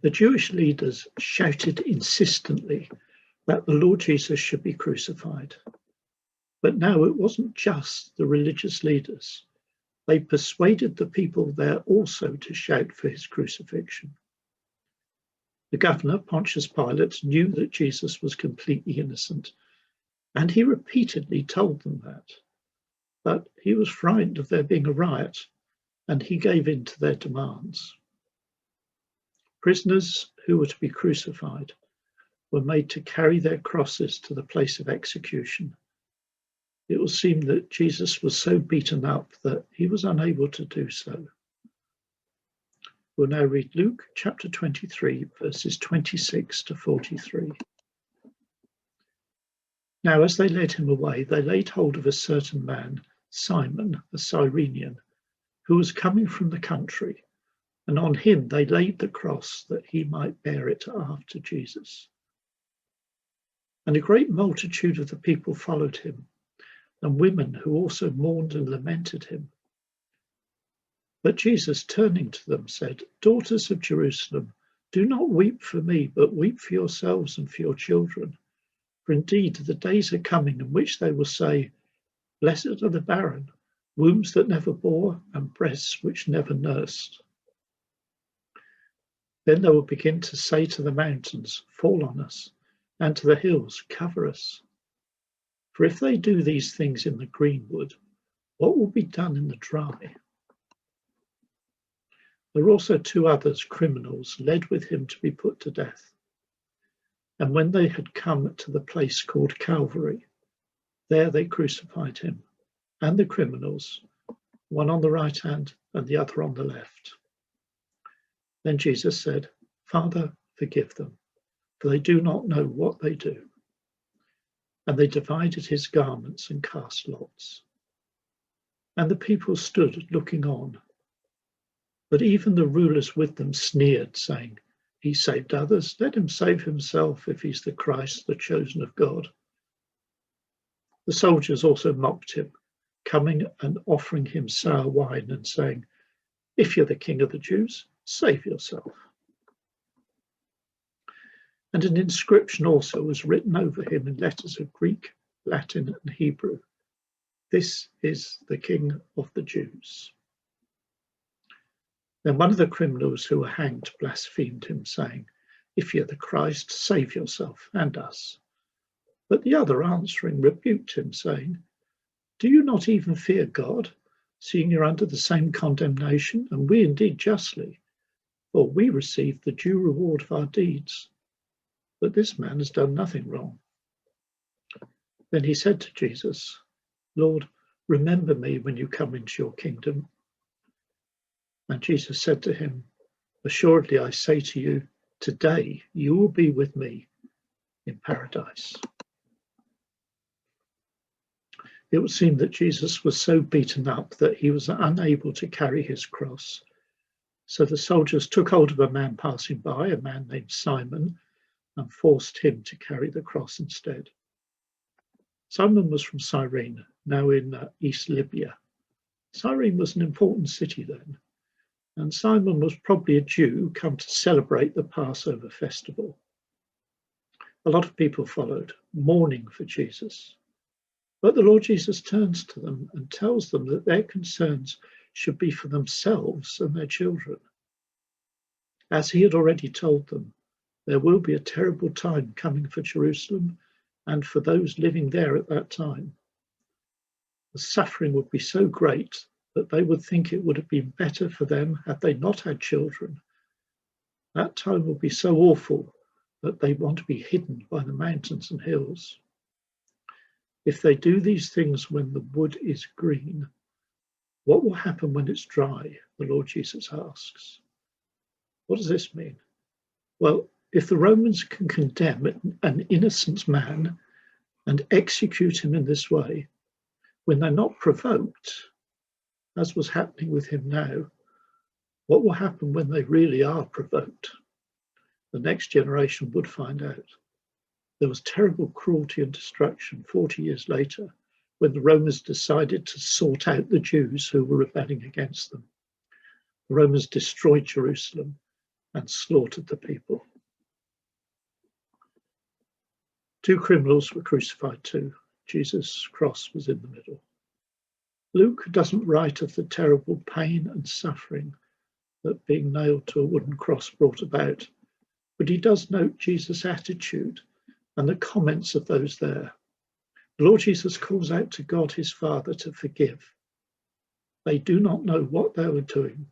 The Jewish leaders shouted insistently that the Lord Jesus should be crucified. But now it wasn't just the religious leaders. They persuaded the people there also to shout for his crucifixion. The governor, Pontius Pilate, knew that Jesus was completely innocent, and he repeatedly told them that. But he was frightened of there being a riot, and he gave in to their demands. Prisoners who were to be crucified were made to carry their crosses to the place of execution. It will seem that Jesus was so beaten up that he was unable to do so. We'll now read Luke chapter 23, verses 26 to 43. Now, as they led him away, they laid hold of a certain man, Simon, a Cyrenian, who was coming from the country, and on him they laid the cross that he might bear it after Jesus. And a great multitude of the people followed him, and women who also mourned and lamented him. But Jesus, turning to them, said, "Daughters of Jerusalem, do not weep for me, but weep for yourselves and for your children. For indeed the days are coming in which they will say, 'Blessed are the barren, wombs that never bore, and breasts which never nursed.' Then they will begin to say to the mountains, 'Fall on us,' and to the hills, 'Cover us.' For if they do these things in the greenwood, what will be done in the dry?" There were also two others, criminals, led with him to be put to death. And when they had come to the place called Calvary, there they crucified him and the criminals, one on the right hand and the other on the left. Then Jesus said, "Father, forgive them, for they do not know what they do." And they divided his garments and cast lots. And the people stood looking on. But even the rulers with them sneered, saying, "He saved others, let him save himself if he's the Christ, the chosen of God." The soldiers also mocked him, coming and offering him sour wine and saying, "If you're the king of the Jews, save yourself." And an inscription also was written over him in letters of Greek, Latin, and Hebrew. "This is the King of the Jews." Then one of the criminals who were hanged blasphemed him, saying, "If you're the Christ, save yourself and us." But the other answering rebuked him, saying, "Do you not even fear God, seeing you're under the same condemnation, and we indeed justly? For we receive the due reward of our deeds. But this man has done nothing wrong." Then he said to Jesus, "Lord, remember me when you come into your kingdom." And Jesus said to him, "Assuredly I say to you, today you will be with me in paradise." It would seem that Jesus was so beaten up that he was unable to carry his cross. So the soldiers took hold of a man passing by, a man named Simon, and forced him to carry the cross instead. Simon was from Cyrene, now in East Libya. Cyrene was an important city then, and Simon was probably a Jew come to celebrate the Passover festival. A lot of people followed, mourning for Jesus. But the Lord Jesus turns to them and tells them that their concerns should be for themselves and their children. As he had already told them, there will be a terrible time coming for Jerusalem and for those living there at that time. The suffering would be so great that they would think it would have been better for them had they not had children. That time will be so awful that they want to be hidden by the mountains and hills. If they do these things when the wood is green, what will happen when it's dry? The Lord Jesus asks. What does this mean? Well, if the Romans can condemn an innocent man and execute him in this way, when they're not provoked, as was happening with him now, what will happen when they really are provoked? The next generation would find out. There was terrible cruelty and destruction 40 years later when the Romans decided to sort out the Jews who were rebelling against them. The Romans destroyed Jerusalem and slaughtered the people. 2 criminals were crucified too. Jesus' cross was in the middle. Luke doesn't write of the terrible pain and suffering that being nailed to a wooden cross brought about, but he does note Jesus' attitude and the comments of those there. The Lord Jesus calls out to God his Father to forgive. They do not know what they were doing.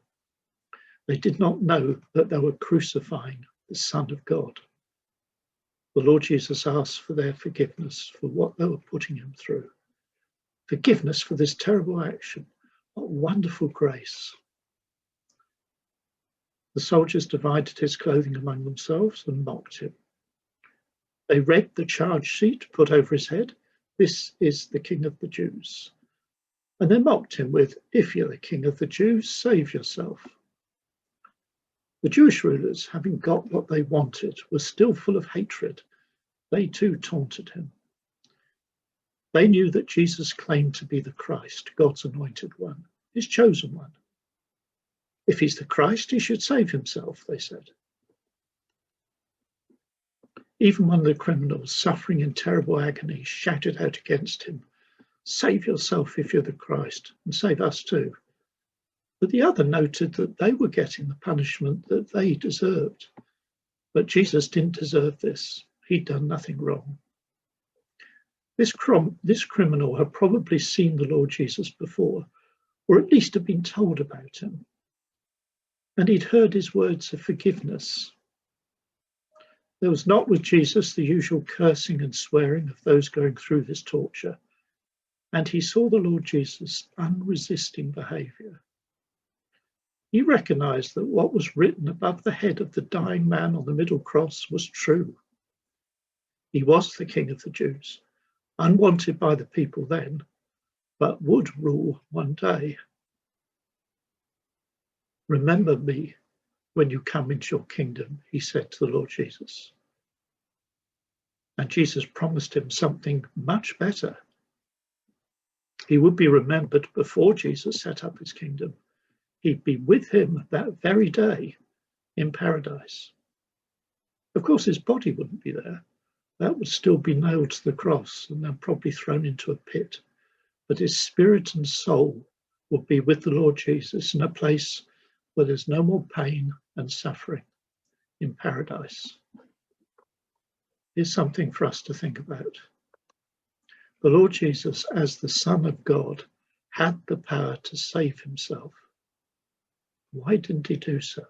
They did not know that they were crucifying the Son of God. The Lord Jesus asks for their forgiveness for what they were putting him through. Forgiveness for this terrible action. What wonderful grace. The soldiers divided his clothing among themselves and mocked him. They read the charge sheet put over his head. This is the King of the Jews. And they mocked him with, if you're the King of the Jews, save yourself. The Jewish rulers, having got what they wanted, were still full of hatred. They too taunted him. They knew that Jesus claimed to be the Christ, God's anointed one, his chosen one. If he's the Christ, he should save himself, they said. Even one of the criminals, suffering in terrible agony, shouted out against him, save yourself if you're the Christ, and save us too. But the other noted that they were getting the punishment that they deserved. But Jesus didn't deserve this. He'd done nothing wrong. This criminal had probably seen the Lord Jesus before, or at least had been told about him. And he'd heard his words of forgiveness. There was not with Jesus the usual cursing and swearing of those going through this torture. And he saw the Lord Jesus' unresisting behaviour. He recognized that what was written above the head of the dying man on the middle cross was true. He was the King of the Jews, unwanted by the people then, but would rule one day. Remember me when you come into your kingdom, he said to the Lord Jesus. And Jesus promised him something much better. He would be remembered before Jesus set up his kingdom. He'd be with him that very day in paradise. Of course, his body wouldn't be there. That would still be nailed to the cross and then probably thrown into a pit. But his spirit and soul would be with the Lord Jesus in a place where there's no more pain and suffering, in paradise. Here's something for us to think about. The Lord Jesus, as the Son of God, had the power to save himself. Why didn't he do so?